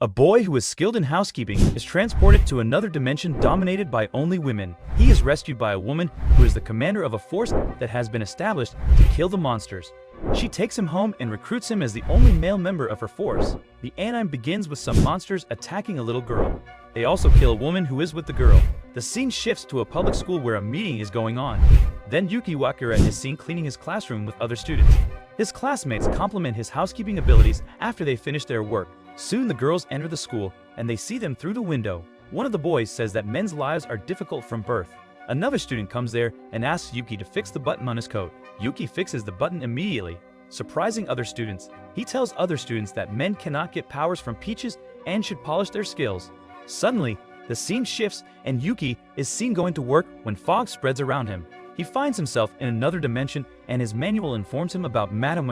A boy who is skilled in housekeeping is transported to another dimension dominated by only women. He is rescued by a woman who is the commander of a force that has been established to kill the monsters. She takes him home and recruits him as the only male member of her force. The anime begins with some monsters attacking a little girl. They also kill a woman who is with the girl. The scene shifts to a public school where a meeting is going on. Then Yuuki Wakura is seen cleaning his classroom with other students. His classmates compliment his housekeeping abilities after they finish their work. Soon the girls enter the school, and they see them through the window. One of the boys says that men's lives are difficult from birth. Another student comes there and asks Yuuki to fix the button on his coat. Yuuki fixes the button immediately, surprising other students. He tells other students that men cannot get powers from peaches and should polish their skills. Suddenly, the scene shifts and Yuuki is seen going to work when fog spreads around him. He finds himself in another dimension and his manual informs him about Mato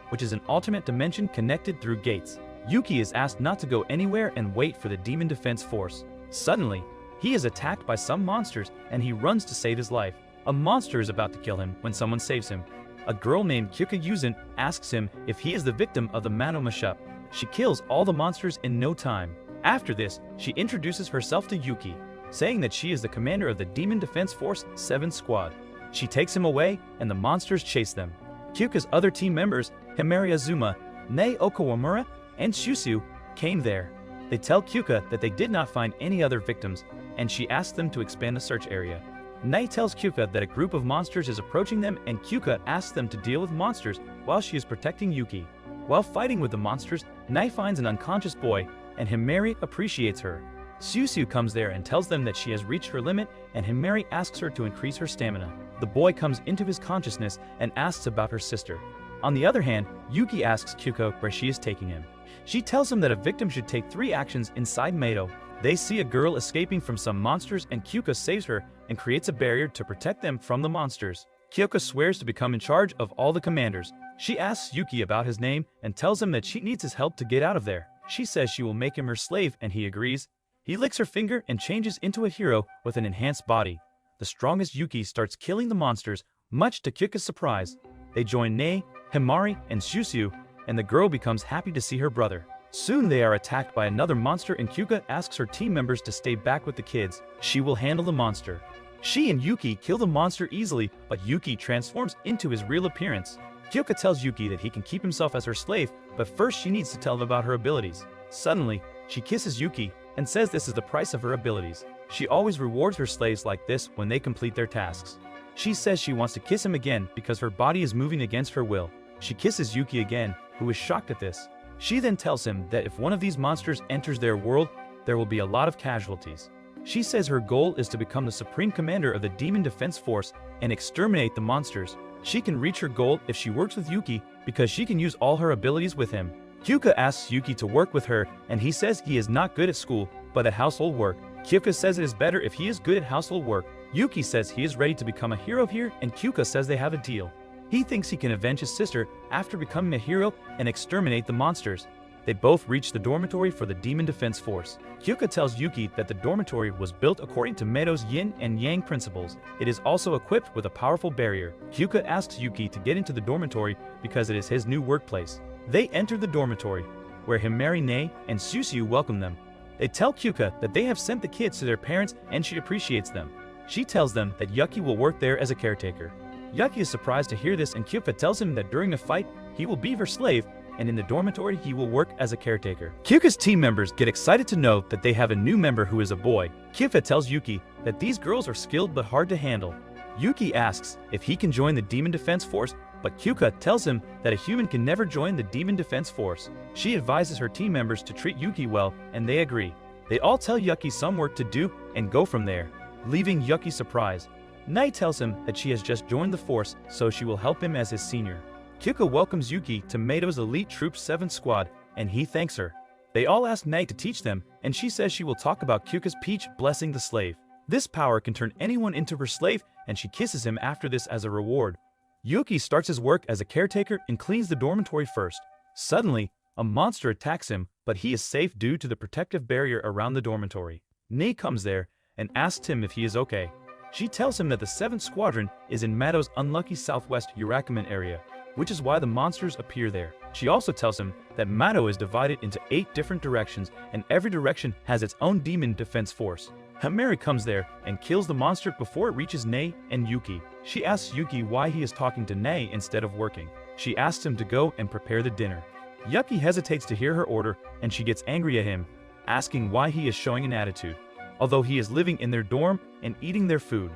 which is an alternate dimension connected through gates. Yuuki is asked not to go anywhere and wait for the Demon Defense Force. Suddenly, he is attacked by some monsters and he runs to save his life. A monster is about to kill him when someone saves him. A girl named Kyouka asks him if he is the victim of the Mato. She kills all the monsters in no time. After this, she introduces herself to Yuuki, saying that she is the commander of the Demon Defense Force 7 Squad. She takes him away and the monsters chase them. Kyuka's other team members, Himari Azuma, Nei Okawamura, and Syusyu, came there. They tell Kyouka that they did not find any other victims, and she asks them to expand the search area. Nei tells Kyouka that a group of monsters is approaching them and Kyouka asks them to deal with monsters while she is protecting Yuuki. While fighting with the monsters, Nei finds an unconscious boy, and Himari appreciates her. Syusyu comes there and tells them that she has reached her limit, and Himari asks her to increase her stamina. The boy comes into his consciousness and asks about her sister. On the other hand, Yuuki asks Kyouka where she is taking him. She tells him that a victim should take 3 actions inside Mato. They see a girl escaping from some monsters and Kyouka saves her and creates a barrier to protect them from the monsters. Kyouka swears to become in charge of all the commanders. She asks Yuuki about his name and tells him that she needs his help to get out of there. She says she will make him her slave and he agrees. He licks her finger and changes into a hero with an enhanced body. The strongest Yuuki starts killing the monsters, much to Kyouka's surprise. They join Nei, Himari, and Syusyu, and the girl becomes happy to see her brother. Soon they are attacked by another monster and Kyouka asks her team members to stay back with the kids. She will handle the monster. She and Yuuki kill the monster easily, but Yuuki transforms into his real appearance. Kyouka tells Yuuki that he can keep himself as her slave, but first she needs to tell him about her abilities. Suddenly, she kisses Yuuki and says this is the price of her abilities. She always rewards her slaves like this when they complete their tasks. She says she wants to kiss him again because her body is moving against her will. She kisses Yuuki again, who is shocked at this. She then tells him that if one of these monsters enters their world, there will be a lot of casualties. She says her goal is to become the supreme commander of the Demon Defense Force and exterminate the monsters. She can reach her goal if she works with Yuuki because she can use all her abilities with him. Kyouka asks Yuuki to work with her and he says he is not good at school, but at household work. Kyouka says it is better if he is good at household work. Yuuki says he is ready to become a hero here and Kyouka says they have a deal. He thinks he can avenge his sister after becoming a hero and exterminate the monsters. They both reach the dormitory for the Demon Defense Force. Kyouka tells Yuuki that the dormitory was built according to Mato's yin and yang principles. It is also equipped with a powerful barrier. Kyouka asks Yuuki to get into the dormitory because it is his new workplace. They enter the dormitory, where Himari, Nei, and Syusyu welcome them. They tell Kyouka that they have sent the kids to their parents and she appreciates them. She tells them that Yuuki will work there as a caretaker. Yuuki is surprised to hear this and Kyouka tells him that during a fight, he will be her slave and in the dormitory he will work as a caretaker. Kyouka's team members get excited to know that they have a new member who is a boy. Kyouka tells Yuuki that these girls are skilled but hard to handle. Yuuki asks if he can join the Demon Defense Force, but Kyouka tells him that a human can never join the Demon Defense Force. She advises her team members to treat Yuuki well and they agree. They all tell Yuuki some work to do and go from there, leaving Yuuki surprised. Nei tells him that she has just joined the force, so she will help him as his senior. Kyouka welcomes Yuuki to Mato's Elite Troop 7 Squad, and he thanks her. They all ask Nei to teach them, and she says she will talk about Kyouka's peach blessing the slave. This power can turn anyone into her slave, and she kisses him after this as a reward. Yuuki starts his work as a caretaker and cleans the dormitory first. Suddenly, a monster attacks him, but he is safe due to the protective barrier around the dormitory. Nei comes there and asks him if he is okay. She tells him that the 7th Squadron is in Mato's unlucky southwest Yurakuman area, which is why the monsters appear there. She also tells him that Mato is divided into 8 different directions and every direction has its own demon defense force. Himari comes there and kills the monster before it reaches Nei and Yuuki. She asks Yuuki why he is talking to Nei instead of working. She asks him to go and prepare the dinner. Yuuki hesitates to hear her order and she gets angry at him, asking why he is showing an attitude, although he is living in their dorm and eating their food.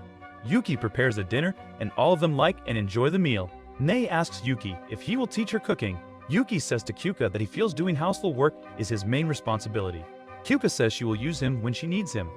Yuuki prepares the dinner and all of them like and enjoy the meal. Nei asks Yuuki if he will teach her cooking. Yuuki says to Kyouka that he feels doing household work is his main responsibility. Kyouka says she will use him when she needs him.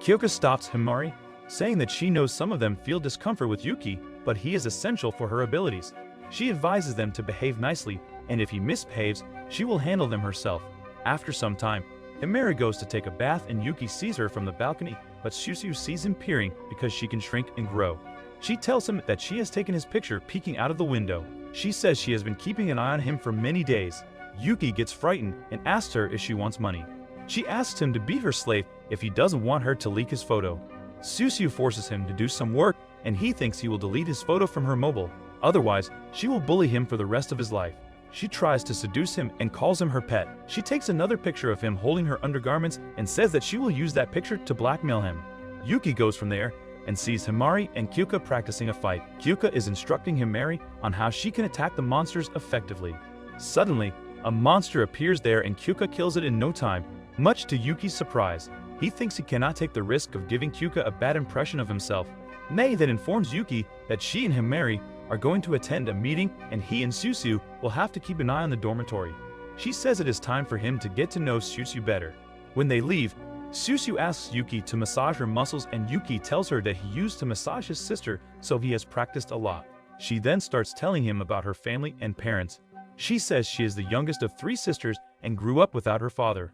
Kyouka stops Himari, saying that she knows some of them feel discomfort with Yuuki, but he is essential for her abilities. She advises them to behave nicely, and if he misbehaves, she will handle them herself. After some time, Himari goes to take a bath and Yuuki sees her from the balcony, but Syusyu sees him peering because she can shrink and grow. She tells him that she has taken his picture peeking out of the window. She says she has been keeping an eye on him for many days. Yuuki gets frightened and asks her if she wants money. She asks him to be her slave if he doesn't want her to leak his photo. Syusyu forces him to do some work and he thinks he will delete his photo from her mobile. Otherwise, she will bully him for the rest of his life. She tries to seduce him and calls him her pet. She takes another picture of him holding her undergarments and says that she will use that picture to blackmail him. Yuuki goes from there and sees Himari and Kyouka practicing a fight. Kyouka is instructing Himari on how she can attack the monsters effectively. Suddenly, a monster appears there and Kyouka kills it in no time, much to Yuuki's surprise. He thinks he cannot take the risk of giving Kyouka a bad impression of himself. Nei then informs Yuuki that she and Himari are going to attend a meeting and he and Syusyu will have to keep an eye on the dormitory. She says it is time for him to get to know Syusyu better. When they leave, Syusyu asks Yuuki to massage her muscles and Yuuki tells her that he used to massage his sister, so he has practiced a lot. She then starts telling him about her family and parents. She says she is the youngest of 3 sisters and grew up without her father.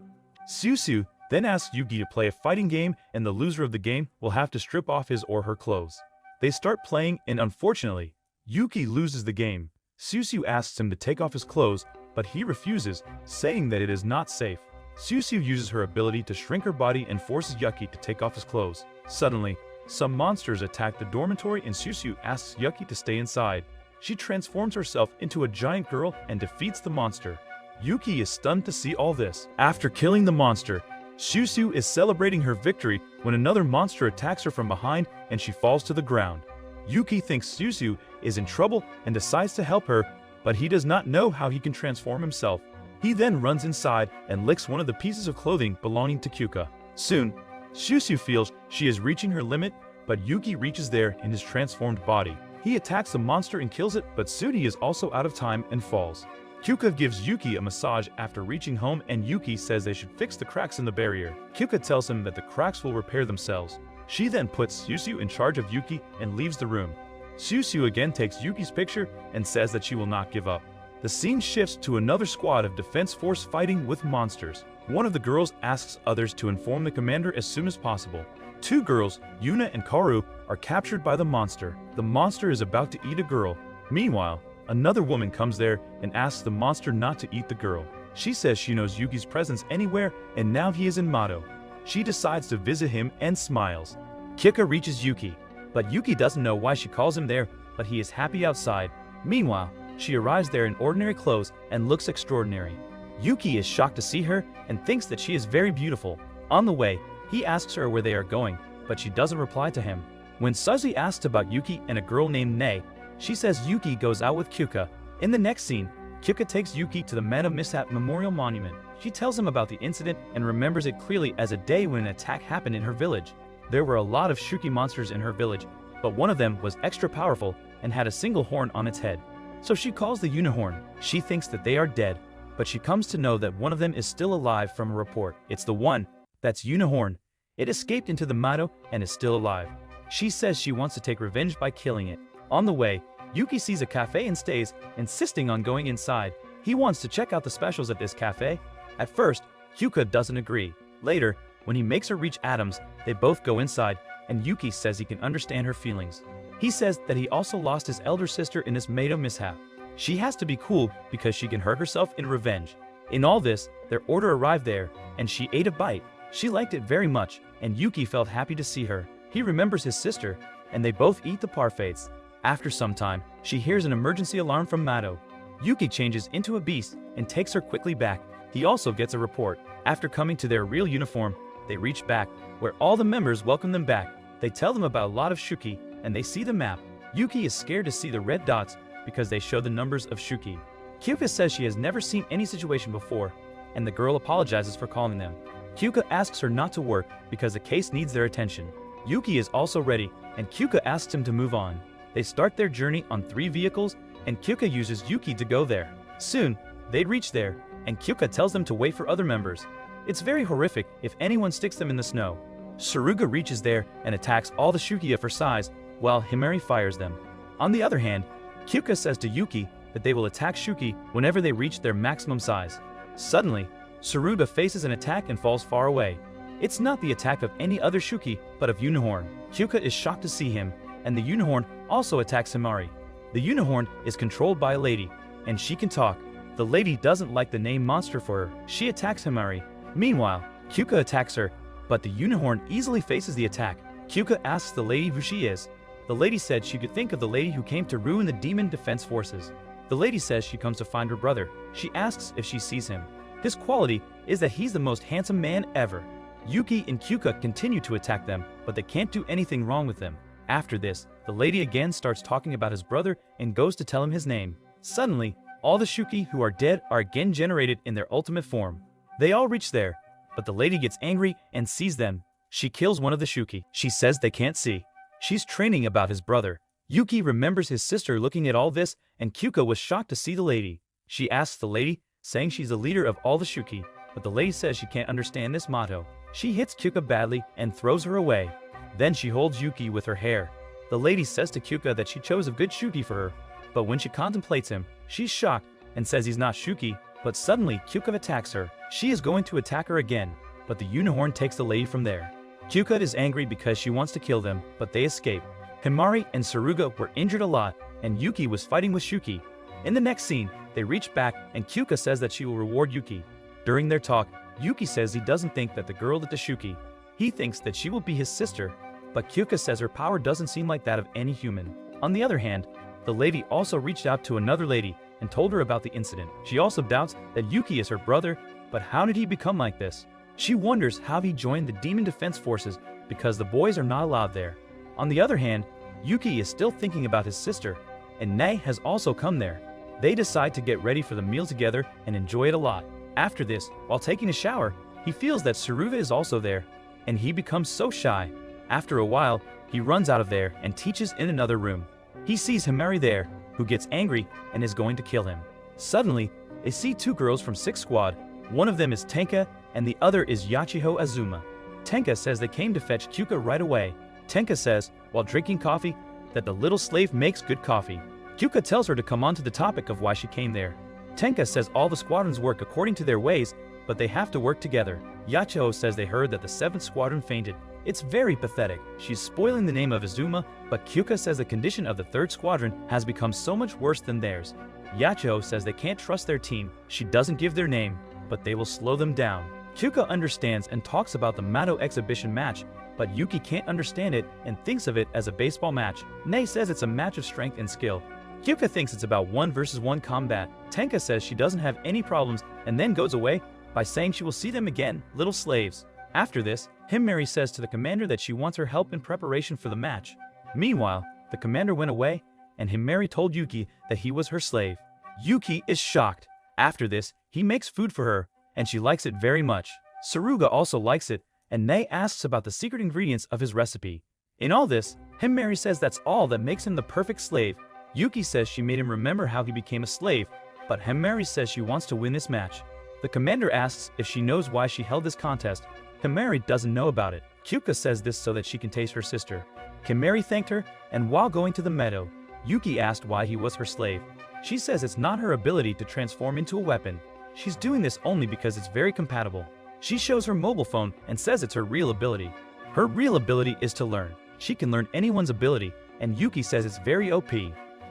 Syusyu then asks Yuuki to play a fighting game and the loser of the game will have to strip off his or her clothes. They start playing and unfortunately, Yuuki loses the game. Syusyu asks him to take off his clothes, but he refuses, saying that it is not safe. Syusyu uses her ability to shrink her body and forces Yuuki to take off his clothes. Suddenly, some monsters attack the dormitory and Syusyu asks Yuuki to stay inside. She transforms herself into a giant girl and defeats the monster. Yuuki is stunned to see all this. After killing the monster, Syusyu is celebrating her victory when another monster attacks her from behind and she falls to the ground. Yuuki thinks Syusyu is in trouble and decides to help her, but he does not know how he can transform himself. He then runs inside and licks one of the pieces of clothing belonging to Kyouka. Soon, Syusyu feels she is reaching her limit, but Yuuki reaches there in his transformed body. He attacks the monster and kills it, but Shuuki is also out of time and falls. Kyouka gives Yuuki a massage after reaching home and Yuuki says they should fix the cracks in the barrier. Kyouka tells him that the cracks will repair themselves. She then puts Syusyu in charge of Yuuki and leaves the room. Syusyu again takes Yuuki's picture and says that she will not give up. The scene shifts to another squad of defense force fighting with monsters. One of the girls asks others to inform the commander as soon as possible. 2 girls, Yuna and Kaoru, are captured by the monster. The monster is about to eat a girl. Meanwhile, another woman comes there and asks the monster not to eat the girl. She says she knows Yuki's presence anywhere and now he is in Mato. She decides to visit him and smiles. Kyouka reaches Yuuki, but Yuuki doesn't know why she calls him there, but he is happy outside. Meanwhile, she arrives there in ordinary clothes and looks extraordinary. Yuuki is shocked to see her and thinks that she is very beautiful. On the way, he asks her where they are going, but she doesn't reply to him. When Syusyu asks about Yuuki and a girl named Nei, she says Yuuki goes out with Kyouka. In the next scene, Kyouka takes Yuuki to the Mato Mishap Memorial Monument. She tells him about the incident and remembers it clearly as a day when an attack happened in her village. There were a lot of Shuuki monsters in her village, but one of them was extra powerful and had a single horn on its head. So she calls the unicorn. She thinks that they are dead, but she comes to know that one of them is still alive from a report. It's the one that's unicorn. It escaped into the Mato and is still alive. She says she wants to take revenge by killing it. On the way, Yuuki sees a cafe and stays, insisting on going inside. He wants to check out the specials at this cafe. At first, Kyouka doesn't agree. Later, when he makes her reach Adams, they both go inside, and Yuuki says he can understand her feelings. He says that he also lost his elder sister in this Mato mishap. She has to be cool because she can hurt herself in revenge. In all this, their order arrived there, and she ate a bite. She liked it very much, and Yuuki felt happy to see her. He remembers his sister, and they both eat the parfaits. After some time, she hears an emergency alarm from Mato. Yuuki changes into a beast and takes her quickly back. He also gets a report. After coming to their real uniform, they reach back, where all the members welcome them back. They tell them about a lot of Shuuki, and they see the map. Yuuki is scared to see the red dots because they show the numbers of Shuuki. Kyouka says she has never seen any situation before, and the girl apologizes for calling them. Kyouka asks her not to work because the case needs their attention. Yuuki is also ready, and Kyouka asks him to move on. They start their journey on 3 vehicles, and Kyouka uses Yuuki to go there. Soon, they reach there, and Kyouka tells them to wait for other members. It's very horrific if anyone sticks them in the snow. Suruga reaches there and attacks all the Shuuki of her size, while Himari fires them. On the other hand, Kyouka says to Yuuki that they will attack Shuuki whenever they reach their maximum size. Suddenly, Suruga faces an attack and falls far away. It's not the attack of any other Shuuki, but of Unicorn. Kyouka is shocked to see him, and the Unicorn also attacks Himari. The Unicorn is controlled by a lady, and she can talk. The lady doesn't like the name monster for her. She attacks Himari. Meanwhile, Kyouka attacks her, but the Unicorn easily faces the attack. Kyouka asks the lady who she is. The lady said she could think of the lady who came to ruin the demon defense forces. The lady says she comes to find her brother. She asks if she sees him. His quality is that he's the most handsome man ever. Yuuki and Kyouka continue to attack them, but they can't do anything wrong with them. After this, the lady again starts talking about his brother and goes to tell him his name. Suddenly, all the Shuuki who are dead are again generated in their ultimate form. They all reach there, but the lady gets angry and sees them. She kills one of the Shuuki. She says they can't see. She's training about his brother. Yuuki remembers his sister looking at all this, and Kyouka was shocked to see the lady. She asks the lady, saying she's the leader of all the Shuuki, but the lady says she can't understand this motto. She hits Kyouka badly and throws her away. Then she holds Yuuki with her hair. The lady says to Kyouka that she chose a good Shuuki for her, but when she contemplates him, she's shocked and says he's not Shuuki, but suddenly Kyouka attacks her. She is going to attack her again, but the Unicorn takes the lady from there. Kyouka is angry because she wants to kill them, but they escape. Himari and Suruga were injured a lot, and Yuuki was fighting with Shuuki. In the next scene, they reach back, and Kyouka says that she will reward Yuuki. During their talk, Yuuki says he doesn't think that the girl is the Shuuki. He thinks that she will be his sister, but Kyouka says her power doesn't seem like that of any human. On the other hand, the lady also reached out to another lady and told her about the incident. She also doubts that Yuuki is her brother, but how did he become like this? She wonders how he joined the Demon Defense Forces because the boys are not allowed there. On the other hand, Yuuki is still thinking about his sister, and Nae has also come there. They decide to get ready for the meal together and enjoy it a lot. After this, while taking a shower, he feels that Suruga is also there, and he becomes so shy. After a while, he runs out of there and teaches in another room. He sees Himari there, who gets angry and is going to kill him. Suddenly, they see 2 girls from 6 Squad. One of them is Tenka, and the other is Yachiho Azuma. Tenka says they came to fetch Kyouka right away. Tenka says, while drinking coffee, that the little slave makes good coffee. Kyouka tells her to come on to the topic of why she came there. Tenka says all the squadrons work according to their ways, but they have to work together. Yachiho says they heard that the 7th Squadron fainted. It's very pathetic. She's spoiling the name of Azuma, but Kyouka says the condition of the 3rd Squadron has become so much worse than theirs. Yachiho says they can't trust their team. She doesn't give their name, but they will slow them down. Kyouka understands and talks about the Mato exhibition match, but Yuuki can't understand it and thinks of it as a baseball match. Nae says it's a match of strength and skill. Kyouka thinks it's about 1 versus 1 combat. Tenka says she doesn't have any problems and then goes away by saying she will see them again, little slaves. After this, Himari says to the commander that she wants her help in preparation for the match. Meanwhile, the commander went away, and Himari told Yuuki that he was her slave. Yuuki is shocked. After this, he makes food for her, and she likes it very much. Suruga also likes it, and Nae asks about the secret ingredients of his recipe. In all this, Himari says that's all that makes him the perfect slave. Yuuki says she made him remember how he became a slave, but Himari says she wants to win this match. The commander asks if she knows why she held this contest. Himari doesn't know about it. Kyouka says this so that she can taste her sister. Himari thanked her, and while going to the meadow, Yuuki asked why he was her slave. She says it's not her ability to transform into a weapon. She's doing this only because it's very compatible. She shows her mobile phone and says it's her real ability. Her real ability is to learn. She can learn anyone's ability, and Yuuki says it's very OP.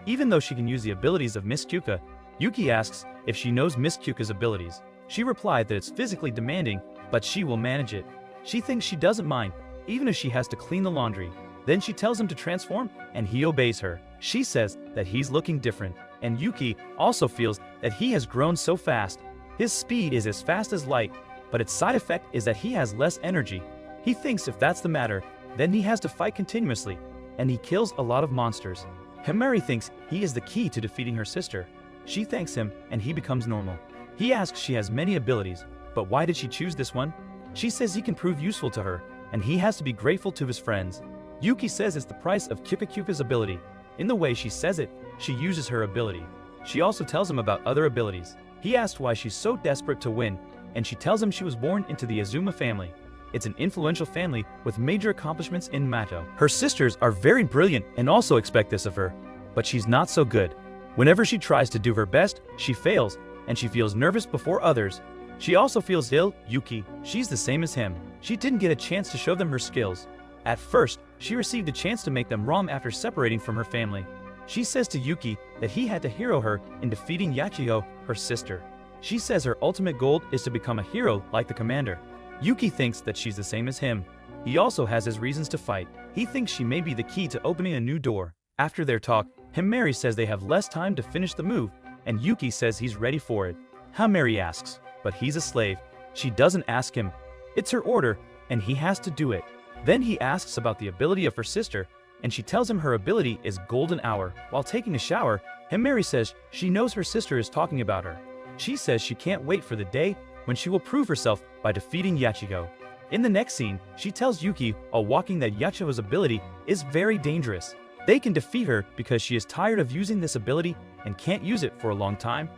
Even though she can use the abilities of Miss Kyouka, Yuuki asks if she knows Miss Kyouka's abilities. She replied that it's physically demanding, but she will manage it. She thinks she doesn't mind, even if she has to clean the laundry. Then she tells him to transform, and he obeys her. She says that he's looking different. and Yuuki also feels that he has grown so fast. His speed is as fast as light, but its side effect is that he has less energy. He thinks if that's the matter, then he has to fight continuously, and he kills a lot of monsters. Himari thinks he is the key to defeating her sister. She thanks him, and he becomes normal. He asks she has many abilities, but why did she choose this one? She says he can prove useful to her, and he has to be grateful to his friends. Yuuki says it's the price of Kyuka's ability. In the way she says it, she uses her ability. She also tells him about other abilities. He asks why she's so desperate to win, and she tells him she was born into the Azuma family. It's an influential family with major accomplishments in Mato. Her sisters are very brilliant and also expect this of her, but she's not so good. Whenever she tries to do her best, she fails, and she feels nervous before others. She also feels ill. Yuuki, she's the same as him. She didn't get a chance to show them her skills. At first, she received a chance to make them wrong after separating from her family. She says to Yuuki that he had to hero her in defeating Yachiho, her sister. She says her ultimate goal is to become a hero like the commander. Yuuki thinks that she's the same as him. He also has his reasons to fight. He thinks she may be the key to opening a new door. After their talk, Himari says they have less time to finish the move, and Yuuki says he's ready for it. Himari asks, but he's a slave. She doesn't ask him. It's her order, and he has to do it. Then he asks about the ability of her sister, and she tells him her ability is Golden Hour. While taking a shower, Himari says she knows her sister is talking about her. She says she can't wait for the day when she will prove herself by defeating Yachiho. In the next scene, she tells Yuuki while walking that Yachiho's ability is very dangerous. They can defeat her because she is tired of using this ability and can't use it for a long time.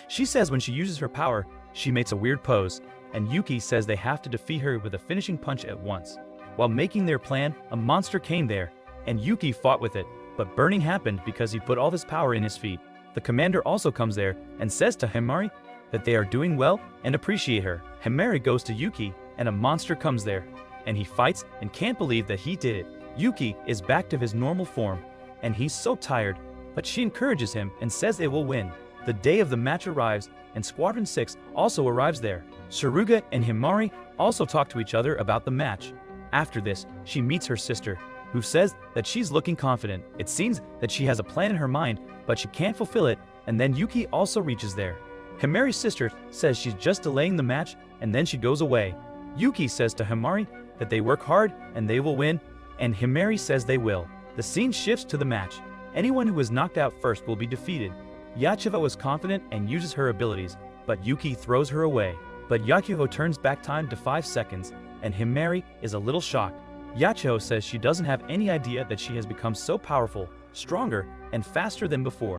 She says when she uses her power, she makes a weird pose, and Yuuki says they have to defeat her with a finishing punch at once. While making their plan, a monster came there, and Yuuki fought with it, but burning happened because he put all his power in his feet. The commander also comes there and says to Himari that they are doing well and appreciate her. Himari goes to Yuuki, and a monster comes there, and he fights and can't believe that he did it. Yuuki is back to his normal form, and he's so tired, but she encourages him and says they will win. The day of the match arrives, and Squadron 6 also arrives there. Suruga and Himari also talk to each other about the match. After this, she meets her sister, who says that she's looking confident. It seems that she has a plan in her mind, but she can't fulfill it, and then Yuuki also reaches there. Himari's sister says she's just delaying the match, and then she goes away. Yuuki says to Himari that they work hard and they will win, and Himari says they will. The scene shifts to the match. Anyone who is knocked out first will be defeated. Yachiho is confident and uses her abilities, but Yuuki throws her away. But Yachiho turns back time to 5 seconds, and Himari is a little shocked. Yachiho says she doesn't have any idea that she has become so powerful, stronger, and faster than before.